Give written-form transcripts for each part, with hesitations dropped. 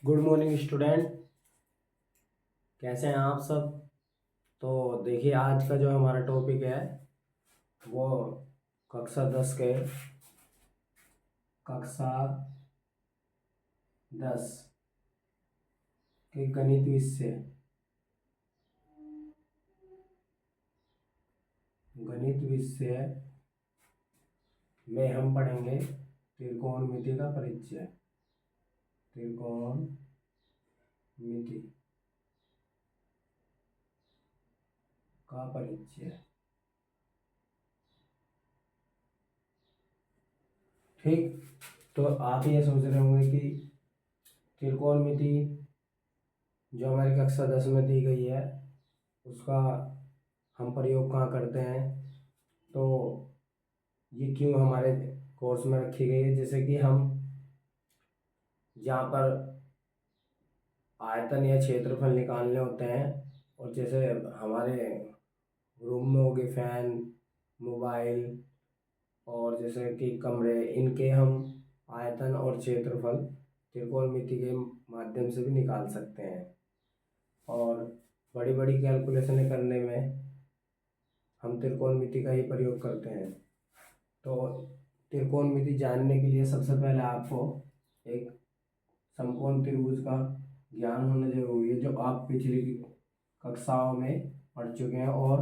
Good morning student. कैसे हैं आप सब। तो देखिए, आज का जो हमारा टॉपिक है वो कक्षा 10 के गणित विषय में हम पढ़ेंगे त्रिकोणमिति का परिचय। त्रिकोणमिति का परिचय। ठीक। तो आप ये सोच रहे होंगे कि त्रिकोणमिति जो हमारी कक्षा 10 में दी गई है उसका हम प्रयोग कहाँ करते हैं, तो ये क्यों हमारे कोर्स में रखी गई है। जैसे कि हम जहाँ पर आयतन या क्षेत्रफल निकालने होते हैं, और जैसे हमारे रूम में हो गए फैन, मोबाइल, और जैसे कि कमरे, इनके हम आयतन और क्षेत्रफल त्रिकोणमिति के माध्यम से भी निकाल सकते हैं। और बड़ी बड़ी कैलकुलेशनें करने में हम त्रिकोणमिति का ही प्रयोग करते हैं। तो त्रिकोणमिति जानने के लिए सबसे पहले आपको एक समकोण त्रिभुज का ज्ञान होना जरूरी है, जो आप पिछली कक्षाओं में पढ़ चुके हैं, और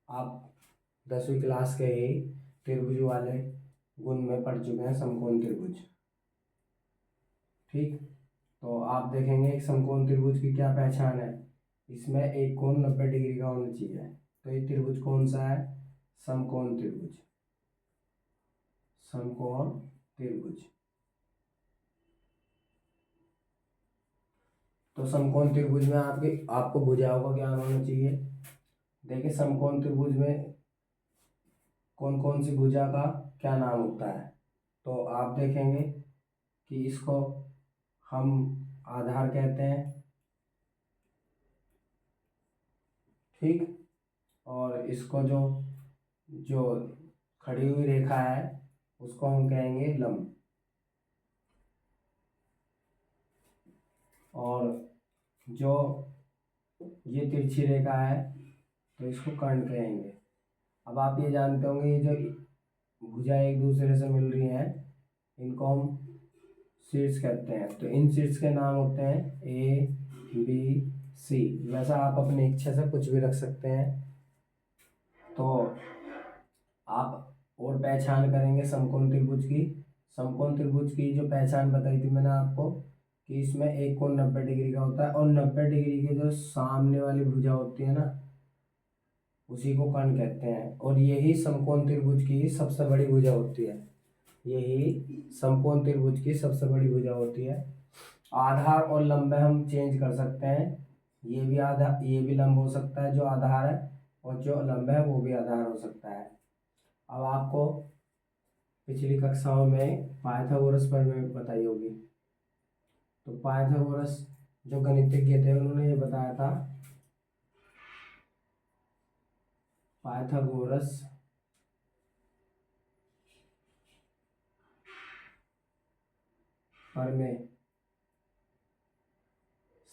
आप 10वीं क्लास के ही त्रिभुज वाले गुण में पढ़ चुके हैं, समकोण त्रिभुज। ठीक। तो आप देखेंगे एक समकोण त्रिभुज की क्या पहचान है। इसमें एक कोण 90 डिग्री का होना चाहिए। तो ये त्रिभुज कौन सा है? समकोण त्रिभुज। समकोण त्रिभुज। तो समकोण त्रिभुज में आपको भुजाओं का ज्ञान होना चाहिए। देखिए, समकोण त्रिभुज में कौन कौन सी भुजा का क्या नाम होता है। तो आप देखेंगे कि इसको हम आधार कहते हैं। ठीक। और इसको जो जो खड़ी हुई रेखा है उसको हम कहेंगे लंब। और जो ये तिरछी रेखा है तो इसको कर्ण कहेंगे। अब आप ये जानते होंगे, ये जो भुजा एक दूसरे से मिल रही हैं इनको हम शीर्ष कहते हैं। तो इन शीर्ष के नाम होते हैं ए, बी, सी। वैसा आप अपनी इच्छा से कुछ भी रख सकते हैं। तो आप और पहचान करेंगे समकोण त्रिभुज की। समकोण त्रिभुज की जो पहचान बताई थी मैंने आपको कि इसमें एक कोण 90 डिग्री का होता है, और 90 डिग्री के जो सामने वाली भुजा होती है ना उसी को कर्ण कहते हैं। और यही समकोण त्रिभुज की सबसे बड़ी भुजा होती है। यही समकोण त्रिभुज की सबसे बड़ी भुजा होती है। आधार और लंब हम चेंज कर सकते हैं। ये भी लंब हो सकता है जो आधार है, और जो लंब है वो भी आधार हो सकता है। अब आपको पिछली कक्षाओं में पाइथागोरस पर में बताई होगी। तो पाइथागोरस जो गणितज्ञ थे उन्होंने ये बताया था। पाइथागोरस प्रमेय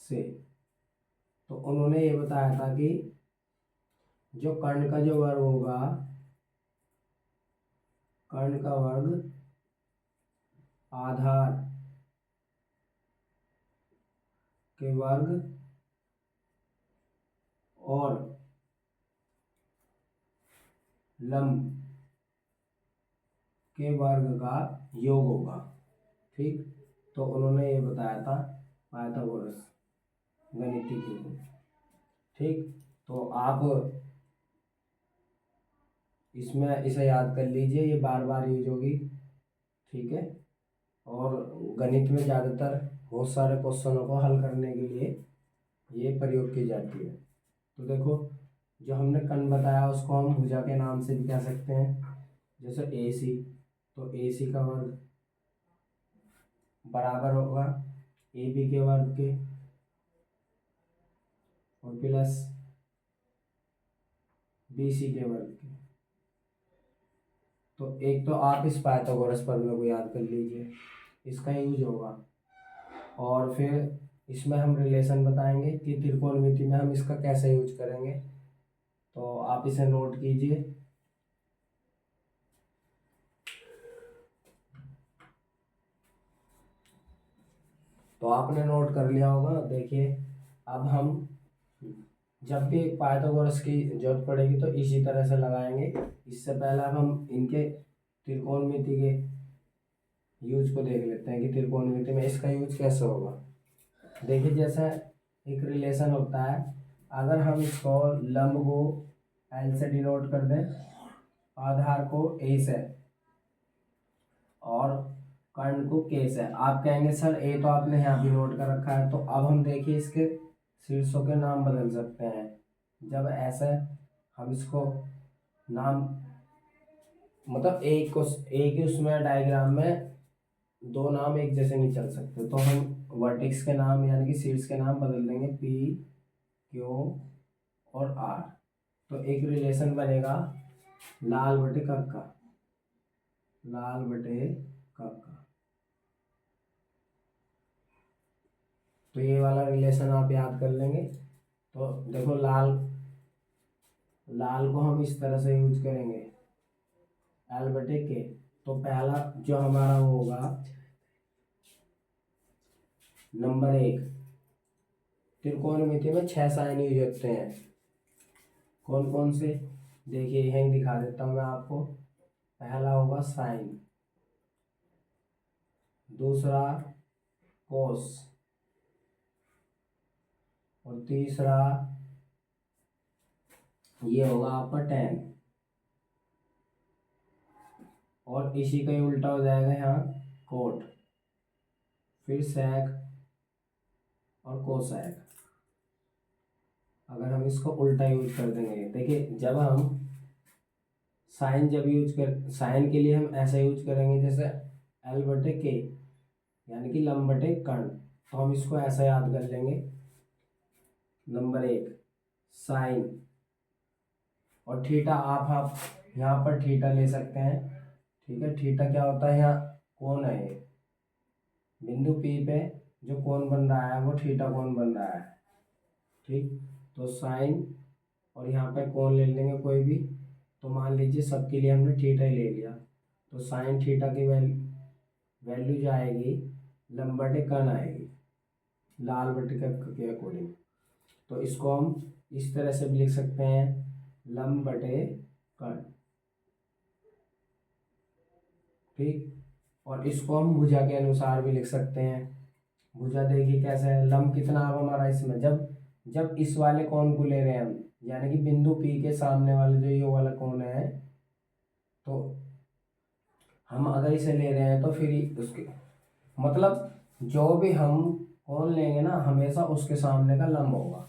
से तो उन्होंने ये बताया था कि जो कर्ण का जो वर्ग होगा, कर्ण का वर्ग आधार के वर्ग और लंब के वर्ग का योग होगा। ठीक। तो उन्होंने ये बताया था पाइथागोरस गणितज्ञ। ठीक। तो आप इसमें इसे याद कर लीजिए, ये बार बार यूज होगी। ठीक है। और गणित में ज़्यादातर बहुत सारे क्वेश्चनों को हल करने के लिए ये प्रयोग की जाती है। तो देखो, जो हमने कर्ण बताया उसको हम भुजा के नाम से भी कह सकते हैं। जैसे ए सी, तो ए सी का वर्ग बराबर होगा ए बी के वर्ग के, और प्लस बी सी के वर्ग के। तो एक तो आप इस पाइथागोरस प्रमेय को याद कर लीजिए, इसका यूज होगा। और फिर इसमें हम रिलेशन बताएंगे कि त्रिकोणमिति में हम इसका कैसे यूज करेंगे। तो आप इसे नोट कीजिए। तो आपने नोट कर लिया होगा। देखिए अब हम जब भी पाइथागोरस की जरूरत पड़ेगी तो इसी तरह से लगाएंगे। इससे पहले अब हम इनके त्रिकोणमिति के यूज को देख लेते हैं कि त्रिकोणमिति में इसका यूज कैसे होगा। देखिए जैसा एक रिलेशन होता है, अगर हम इसको लंब को एल से डिनोट कर दें, आधार को ए से और कर्ण को के से, आप कहेंगे सर ए तो आपने यहाँ भी नोट कर रखा है। तो अब हम देखिए इसके शीर्षों के नाम बदल सकते हैं। जब ऐसे हम इसको नाम मतलब एक ही उसमें डायग्राम में दो नाम एक जैसे नहीं चल सकते, तो हम वर्टेक्स के नाम यानी कि शीर्ष के नाम बदल देंगे पी, क्यू और आर। तो एक रिलेशन बनेगा लाल बटे कक्का, लाल बटे कक्का। तो ये वाला रिलेशन आप याद कर लेंगे। तो देखो लाल को हम इस तरह से यूज करेंगे एल बटे के। तो पहला जो हमारा होगा नंबर 1, त्रिकोणमिति में 6 साइन यूज होते हैं। कौन कौन से, देखिए यहीं दिखा देता हूँ मैं आपको। पहला होगा साइन, दूसरा कोस, और तीसरा ये होगा आपका टेन। और इसी का ही उल्टा हो जाएगा यहाँ कोट, फिर सेक और कोसेक। अगर हम इसको उल्टा यूज कर देंगे, देखिए जब हम साइन साइन के लिए हम ऐसा यूज करेंगे जैसे एल बटे के यानी कि लंब बटे कर्ण। तो हम इसको ऐसा याद कर लेंगे, नंबर 1 साइन और थीटा। आप यहाँ पर थीटा ले सकते हैं। ठीक है, थीटा क्या होता है, यहाँ कोण है ये बिंदु पी पे जो कोण बन रहा है वो थीटा कोण बन रहा है। ठीक, तो साइन और यहाँ पे कोण ले लेंगे कोई भी। तो मान लीजिए सबके लिए हमने थीटा ही ले लिया, तो साइन थीटा की वैल्यू जो आएगी लंब बटे कर्ण आएगी, लाल बटे कर्ण के अकॉर्डिंग। तो इसको हम इस तरह से भी लिख सकते हैं, लंब बटे कर्ण। ठीक, और इसको हम भुजा के अनुसार भी लिख सकते हैं। भुजा देखिए कैसे है, लंब कितना अब हमारा इसमें, जब इस वाले कोण को ले रहे हैं हम, यानी कि बिंदु पी के सामने वाले जो ये वाला कोण है, तो हम अगर इसे ले रहे हैं तो फिर उसके मतलब जो भी हम कोण लेंगे ना हमेशा उसके सामने का लंब होगा,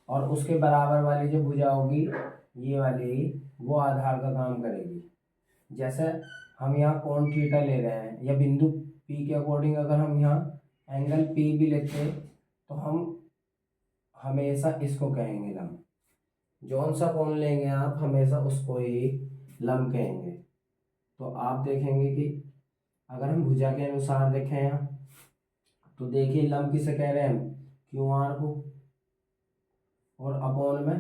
और उसके बराबर वाली जो भुजा होगी ये वाली, वो आधार का काम करेगी। जैसे हम यहाँ कोण थीटा ले रहे हैं या बिंदु पी के अकॉर्डिंग अगर हम यहाँ एंगल पी भी लेते तो हम हमेशा इसको कहेंगे लंब। जौन सा कोण लेंगे आप हमेशा उसको ही लंब कहेंगे। तो आप देखेंगे कि अगर हम भुजा के अनुसार देखें यहाँ, तो देखिए लंब किसे कह रहे हैं हम, क्यू आर को, और अपॉन में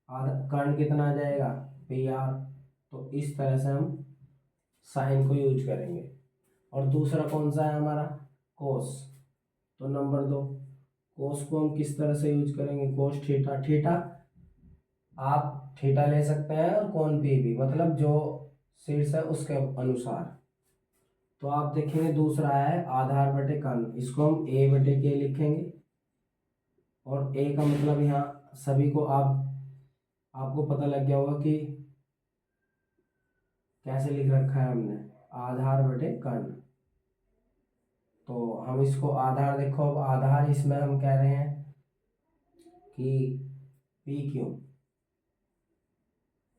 आधा कर्ण कितना आ जाएगा, पी आर। तो इस तरह से हम साइन को यूज करेंगे। और दूसरा कौन सा है हमारा, कोस। तो नंबर 2, कोस को हम किस तरह से यूज करेंगे, कोस थीटा। थीटा आप थीटा ले सकते हैं और कोण पी भी, मतलब जो शीर्ष है उसके अनुसार। तो आप देखेंगे दूसरा है आधार बटे कर्ण, इसको हम ए बटे के लिखेंगे। और ए का मतलब यहाँ सभी को आपको पता लग गया होगा कि कैसे लिख रखा है हमने, आधार बटे कर्ण। तो हम इसको आधार, देखो अब आधार इसमें हम कह रहे हैं कि पी क्यू,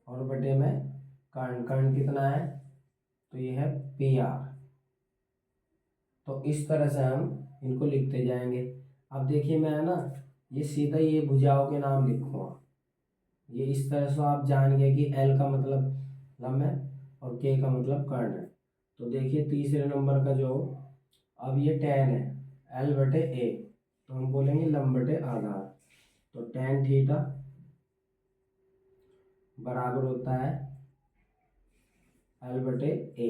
और बटे में कर्ण, कर्ण कितना है, तो ये है पी आर। तो इस तरह से हम इनको लिखते जाएंगे। अब देखिए मैं ना ये सीधा ये भुजाओं के नाम लिखूंगा। ये इस तरह से आप जान गए कि एल का मतलब लंब है और के का मतलब कर्ण है। तो देखिए तीसरे नंबर का जो, अब ये टेन है, एल बटे ए, तो हम बोलेंगे लंब बटे आधार। तो tan थीटा बराबर होता है एल बटे ए।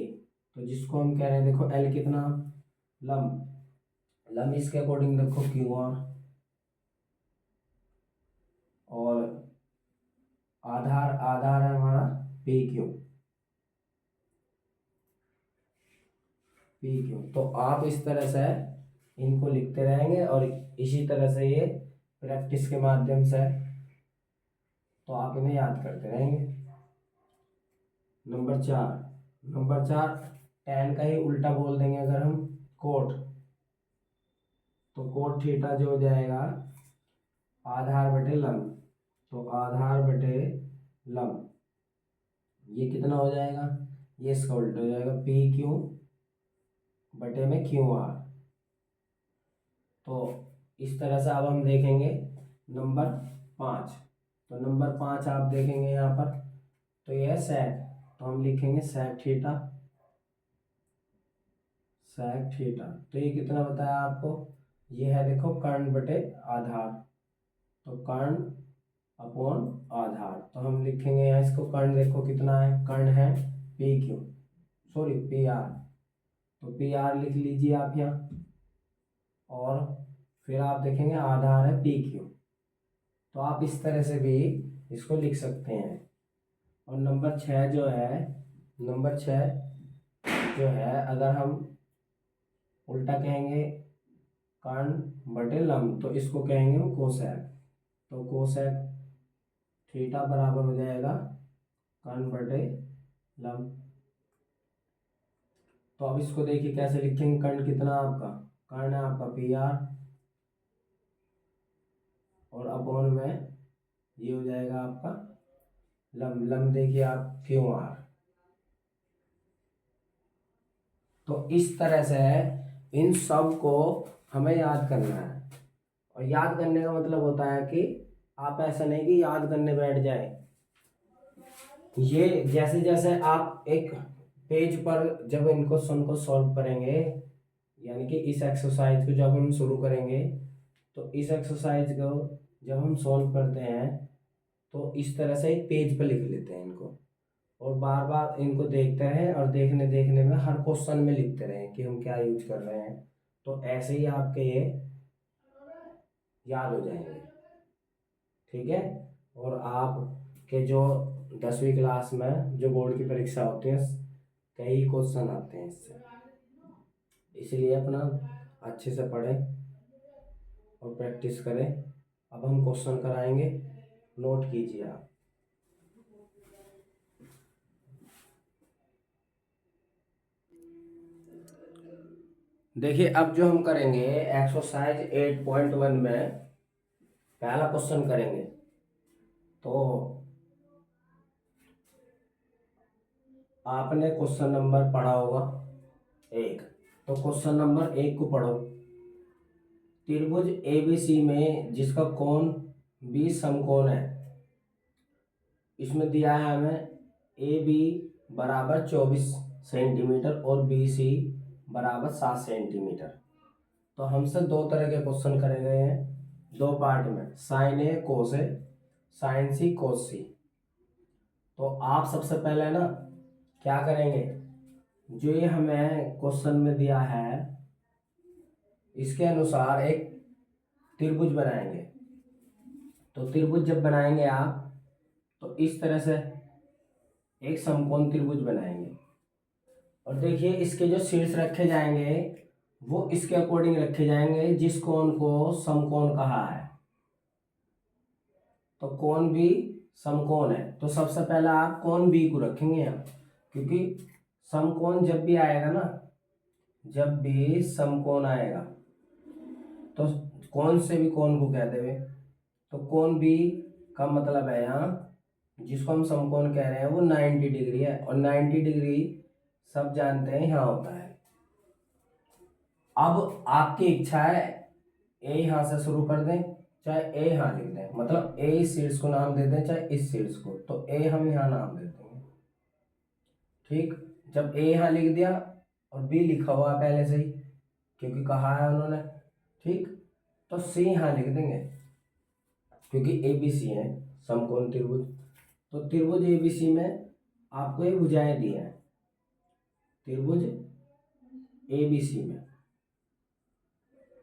तो जिसको हम कह रहे हैं, देखो एल कितना, लंब, लंब इसके अकॉर्डिंग देखो क्यू आर, और आधार, आधार है हमारा पी क्यू, पी क्यू। तो आप इस तरह से इनको लिखते रहेंगे और इसी तरह से ये प्रैक्टिस के माध्यम से तो आप इन्हें याद करते रहेंगे। नंबर 4, नंबर 4 tan का ही उल्टा बोल देंगे अगर हम, कोट। तो कोट थीटा जो हो जाएगा आधार बटे लंब, तो आधार बटे लंब ये कितना हो जाएगा, ये इसका उल्टा हो जाएगा पी क्यू बटे में क्यू आर। तो इस तरह से अब हम देखेंगे नंबर 5। तो नंबर 5 आप देखेंगे यहाँ पर, तो यह है sec, तो हम लिखेंगे sec थीटा, sec थीटा। तो ये कितना बताया आपको, ये है देखो कर्ण बटे आधार, तो कर्ण अपॉन आधार। तो हम लिखेंगे यहाँ इसको, कर्ण देखो कितना है, कर्ण है P Q, sorry P R, तो पी आर लिख लीजिए आप यहाँ, और फिर आप देखेंगे आधार है पी क्यू। तो आप इस तरह से भी इसको लिख सकते हैं। और नंबर 6 जो है, नंबर 6 जो है, अगर हम उल्टा कहेंगे कर्ण बटे लंब, तो इसको कहेंगे हम कोसेक। तो कोसेक थीटा बराबर हो जाएगा कर्ण बटे लंब। तो अब इसको देखिए कैसे लिखेंगे, कर्ण कितना आपका, कर्ण है आपका पी आर, और अपॉन में ये हो जाएगा आपका लंब, लंब देखिए आप क्यू आर। तो इस तरह से इन सब को हमें याद करना है। और याद करने का मतलब होता है कि आप ऐसा नहीं कि याद करने बैठ जाए, ये जैसे जैसे आप एक पेज पर जब इन क्वेश्चन को सॉल्व करेंगे, यानी कि इस एक्सरसाइज को जब हम शुरू करेंगे, तो इस एक्सरसाइज को जब हम सॉल्व करते हैं तो इस तरह से एक पेज पर लिख लेते हैं इनको, और बार बार इनको देखते रहें, और देखने देखने में हर क्वेश्चन में लिखते रहें कि हम क्या यूज कर रहे हैं। तो ऐसे ही आपके ये याद हो जाएंगे, ठीक है। और आपके जो 10वीं क्लास में जो बोर्ड की परीक्षा होती है, कई क्वेश्चन आते हैं इससे, इसलिए अपना अच्छे से पढ़ें और प्रैक्टिस करें। अब हम क्वेश्चन कराएंगे, नोट कीजिए आप। देखिए अब जो हम करेंगे एक्सरसाइज 8.1 में पहला क्वेश्चन करेंगे। तो आपने क्वेश्चन नंबर पढ़ा होगा 1, तो क्वेश्चन नंबर 1 को पढ़ो। त्रिभुज एबीसी में जिसका कोण 20 समकोण है, इसमें दिया है हमें ए बी बराबर 24 सेंटीमीटर और बी सी बराबर 7 सेंटीमीटर। तो हमसे दो तरह के क्वेश्चन करे गए हैं, दो पार्ट में, साइन ए कोस ए, साइन सी कोस सी। तो आप सबसे पहले ना क्या करेंगे, जो ये हमें क्वेश्चन में दिया है इसके अनुसार एक त्रिभुज बनाएंगे। तो त्रिभुज जब बनाएंगे आप, तो इस तरह से एक समकोण त्रिभुज बनाएंगे, और देखिए इसके जो शीर्ष रखे जाएंगे वो इसके अकॉर्डिंग रखे जाएंगे जिस कोण को समकोण कहा है। तो कोण भी समकोण है, तो सबसे पहले आप कोण बी को रखेंगे यहाँ, क्योंकि समकोण जब भी आएगा ना, जब भी समकोण आएगा तो कोण से भी कोण को कह देवे। तो कोण बी का मतलब है यहाँ, जिसको हम समकोण कह रहे हैं वो 90 डिग्री है, और 90 डिग्री सब जानते हैं यहाँ होता है। अब आपकी इच्छा है ए यहाँ से शुरू कर दें, चाहे ए यहाँ लिख दें, मतलब ए इस शीर्ष को नाम दे दें चाहे इस शीर्ष को, तो ए हम यहाँ नाम दे देंगे, ठीक। जब ए यहाँ लिख दिया और बी लिखा हुआ है पहले से ही, क्योंकि कहा है उन्होंने, ठीक, तो सी यहाँ लिख देंगे क्योंकि ए बी सी है समकोण त्रिभुज। तो त्रिभुज ए बी सी में आपको ये भुजाएं दी हैं, त्रिभुज ए बी सी में।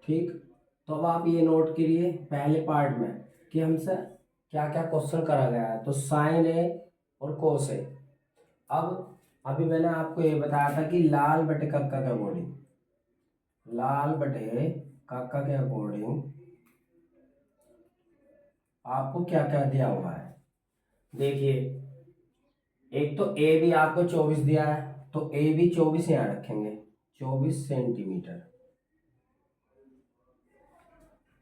ठीक, तो अब आप ये नोट करिए पहले पार्ट में कि हमसे क्या क्या क्वेश्चन करा गया है। तो साइन ए और कोस ए। अब अभी मैंने आपको ये बताया था कि लाल बटे कक्का के अकॉर्डिंग, लाल बटे कक्का के अकॉर्डिंग आपको क्या क्या दिया हुआ है। देखिए, एक तो ए बी आपको 24 दिया है, तो ए बी 24 यहाँ रखेंगे, 24 सेंटीमीटर।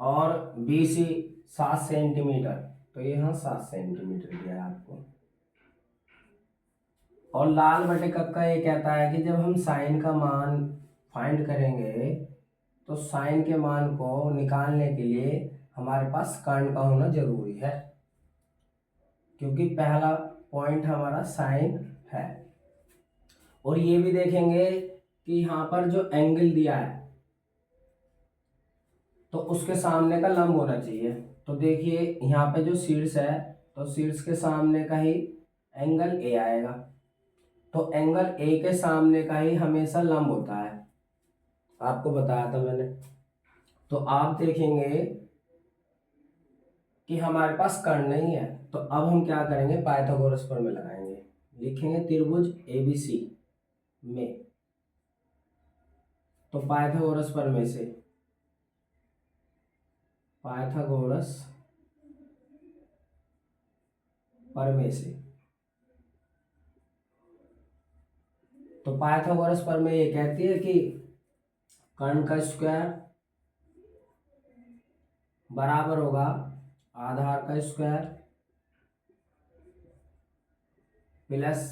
और बी सी 7 सेंटीमीटर, तो यहाँ 7 सेंटीमीटर दिया है आपको। और लाल बटे कक्का ये कहता है कि जब हम साइन का मान फाइंड करेंगे तो साइन के मान को निकालने के लिए हमारे पास कर्ण का होना जरूरी है, क्योंकि पहला पॉइंट हमारा साइन है। और ये भी देखेंगे कि यहाँ पर जो एंगल दिया है तो उसके सामने का लंब होना चाहिए। तो देखिए यहाँ पे जो शीर्ष है, तो शीर्ष के सामने का ही एंगल ए आएगा। तो एंगल ए के सामने का ही हमेशा लंब होता है, आपको बताया था मैंने। तो आप देखेंगे कि हमारे पास कर्ण नहीं है, तो अब हम क्या करेंगे, पाइथागोरस प्रमेय लगाएंगे। लिखेंगे त्रिभुज एबीसी में, तो पाइथागोरस प्रमेय से, पाइथागोरस प्रमेय से, तो पाइथागोरस प्रमेय ये कहती है कि कर्ण का स्क्वायर बराबर होगा आधार का स्क्वायर प्लस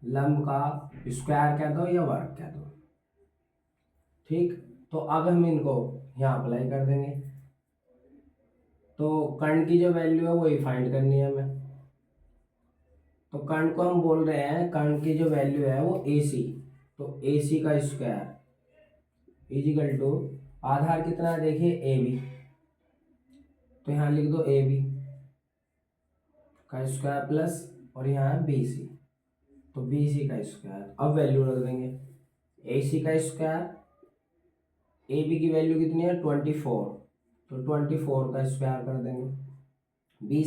लंब का स्क्वायर कह दो या वर्ग कह दो। ठीक, तो अब हम इनको यहाँ अप्लाई कर देंगे। तो कर्ण की जो वैल्यू है वही फाइंड करनी है हमें। तो कर्ण को हम बोल रहे हैं, कर्ण की जो वैल्यू है वो ए सी, तो ए सी का स्क्वायर इजिकल टू आधार कितना है, देखिए ए बी, तो यहाँ लिख दो ए बी का स्क्वायर प्लस और यहाँ है बी सी, तो बी सी का स्क्वायर। अब वैल्यू रख देंगे, ए सी का स्क्वायर, ए बी की वैल्यू कितनी है 24, तो 24 का स्क्वायर कर देंगे। बी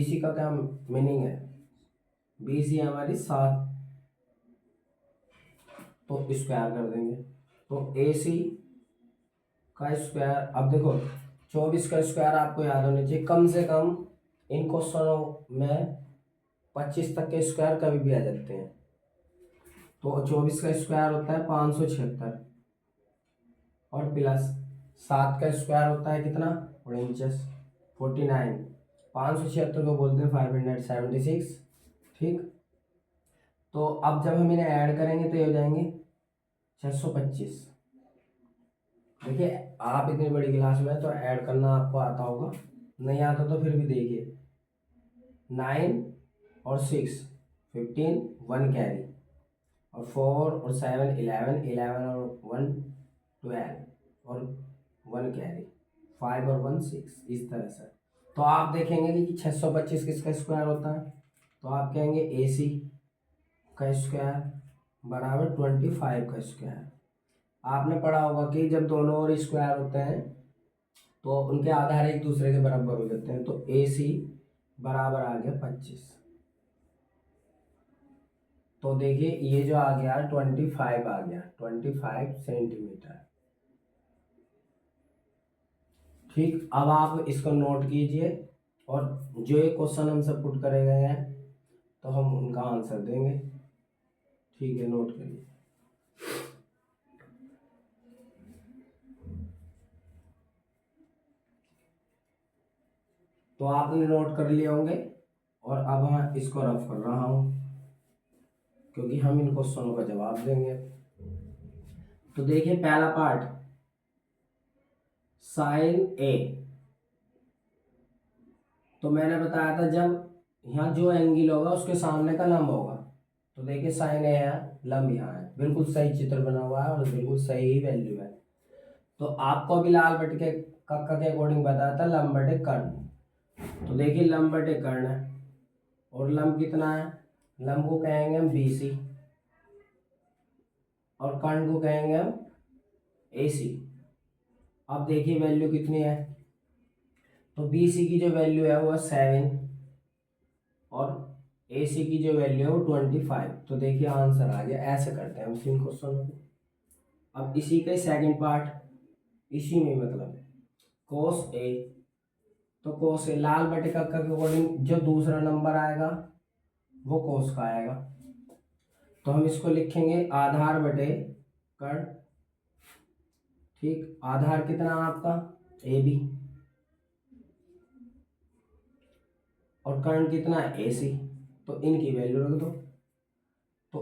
सी का क्या मीनिंग है, बी सी हमारी 7, तो स्क्वायर कर देंगे। तो ए सी का स्क्वायर, अब देखो 24 का स्क्वायर आपको याद होना चाहिए, कम से कम इन क्वेश्चनों में 25 तक के स्क्वायर कभी भी आ जाते हैं। तो 24 का स्क्वायर होता है 576 और प्लस 7 का स्क्वायर होता है कितना 49, 576 को बोलते हैं 576। ठीक, तो अब जब हम इन्हें ऐड करेंगे तो ये हो जाएंगे 625। देखिए आप इतनी बड़ी क्लास में तो ऐड करना आपको आता होगा, नहीं आता तो फिर भी देखिए 9 और 6 15, 1 कैरी, और 4 और 7 11, 11 और 1 12 और 1 कैरी, 5 और 1 6, इस तरह से। तो आप देखेंगे कि 625 किसका स्क्वायर होता है, तो आप कहेंगे ए सी का स्क्वायर बराबर 25 का स्क्वायर। आपने पढ़ा होगा कि जब दोनों और स्क्वायर होते हैं तो उनके आधार एक दूसरे के बराबर हो जाते हैं, तो ए सी बराबर आ गया 25। तो देखिए ये जो आ गया 25 आ गया, 25 सेंटीमीटर। ठीक, अब आप इसको नोट कीजिए और जो ये क्वेश्चन हमसे पुट करे गए हैं तो हम उनका आंसर देंगे। ठीक है, नोट करिए। तो आपने नोट कर लिए होंगे और अब मैं इसको रफ कर रहा हूं क्योंकि हम इन क्वेश्चनों का जवाब देंगे। तो देखिए पहला पार्ट साइन ए, तो मैंने बताया था जब यहाँ जो एंगल होगा उसके सामने का लंब होगा। तो देखिए साइन ए है, लंब यहाँ है, बिल्कुल सही चित्र बना हुआ है और बिल्कुल सही ही वैल्यू है। तो आपको अभी लाल बटे के कक्का के अकॉर्डिंग बताया था लंब बटे कर्ण। तो देखिए लंब बटे कर्ण है और लंब कितना है, लंब को कहेंगे हम BC और कर्ण को कहेंगे हम AC। अब देखिए वैल्यू कितनी है, तो BC की जो वैल्यू है वो 7 और AC की जो वैल्यू है वो 25। तो देखिए आंसर आ गया। ऐसे करते हैं हम तीन क्वेश्चन को। अब इसी का सेकंड पार्ट, इसी में मतलब कोस A, तो कोस A लाल बटे कक्का के अकॉर्डिंग जो दूसरा नंबर आएगा वो कोस का आएगा। तो हम इसको लिखेंगे आधार बटे कर्ण। ठीक, आधार कितना आपका AB और कर्ण कितना है AC। तो इनकी वैल्यू रख दो। तो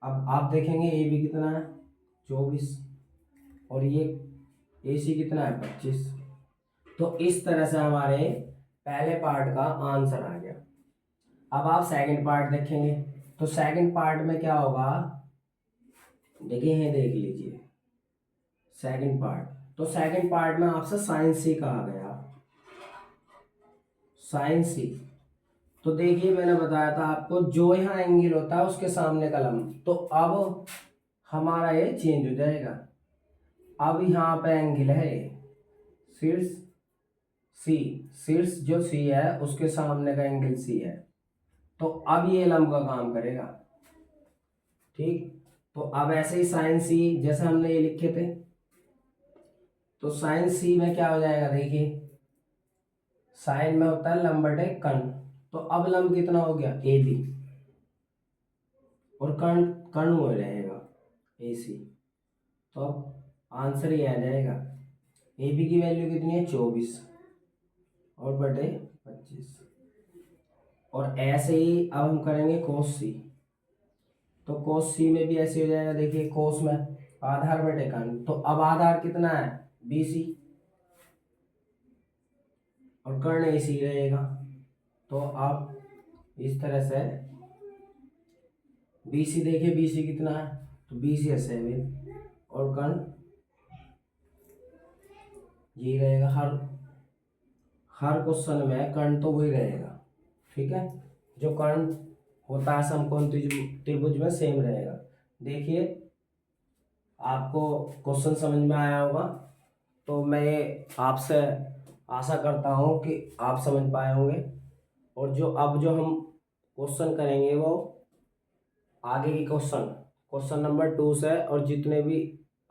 अब आप देखेंगे AB कितना है 24 और ये AC कितना है 25। तो इस तरह से हमारे पहले पार्ट का आंसर आ गया। अब आप सेकंड पार्ट देखेंगे, तो सेकंड पार्ट में क्या होगा, देखिए हैं, देख लीजिए सेकंड पार्ट। तो सेकंड पार्ट में आपसे साइन सी कहा गया, साइन सी। तो देखिए मैंने बताया था आपको जो यहाँ एंगल होता है उसके सामने का लंब। तो अब हमारा ये चेंज हो जाएगा। अब यहाँ पे एंगल है शीर्ष सी, शीर्ष जो सी है उसके सामने का एंगल सी है। तो अब ये लंब का काम करेगा। ठीक, तो अब ऐसे ही साइन सी जैसे हमने ये लिखे थे, तो साइन सी में क्या हो जाएगा, देखिए साइन में होता है लंब बटे कर्ण। तो अब लंब कितना हो गया AB और कर्ण कर्ण हो रहेगा AC। तो अब आंसर ये आ जाएगा। AB की वैल्यू कितनी है 24 और बटे 25। और ऐसे ही अब हम करेंगे कोस C। तो कोस C में भी ऐसे हो जाएगा। देखिए कोस में आधार बटे कर्ण, तो अब आधार कितना है BC और कर्ण AC रहेगा। तो आप इस तरह से BC देखिए, BC कितना है, तो BC है 7 और कर्ण ये रहेगा। हर क्वेश्चन में कर्ण तो वही रहेगा। ठीक है, जो कर्ण होता है समकोण त्रिभुज में सेम रहेगा। देखिए आपको क्वेश्चन समझ में आया होगा। तो मैं आपसे आशा करता हूँ कि आप समझ पाए होंगे। और जो हम क्वेश्चन करेंगे वो आगे की क्वेश्चन नंबर 2 से, और जितने भी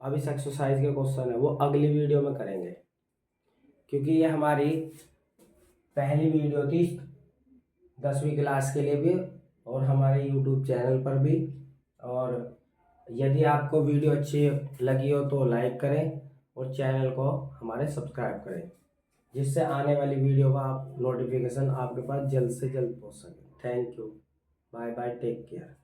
अभी इस एक्सरसाइज के क्वेश्चन है वो अगली वीडियो में करेंगे, क्योंकि ये हमारी पहली वीडियो थी 10वीं क्लास के लिए भी और हमारे YouTube चैनल पर भी। और यदि आपको वीडियो अच्छी लगी हो तो लाइक करें और चैनल को हमारे सब्सक्राइब करें, जिससे आने वाली वीडियो का आप नोटिफिकेशन आपके पास जल्द से जल्द पहुंच सके। Thank you, bye bye, take care.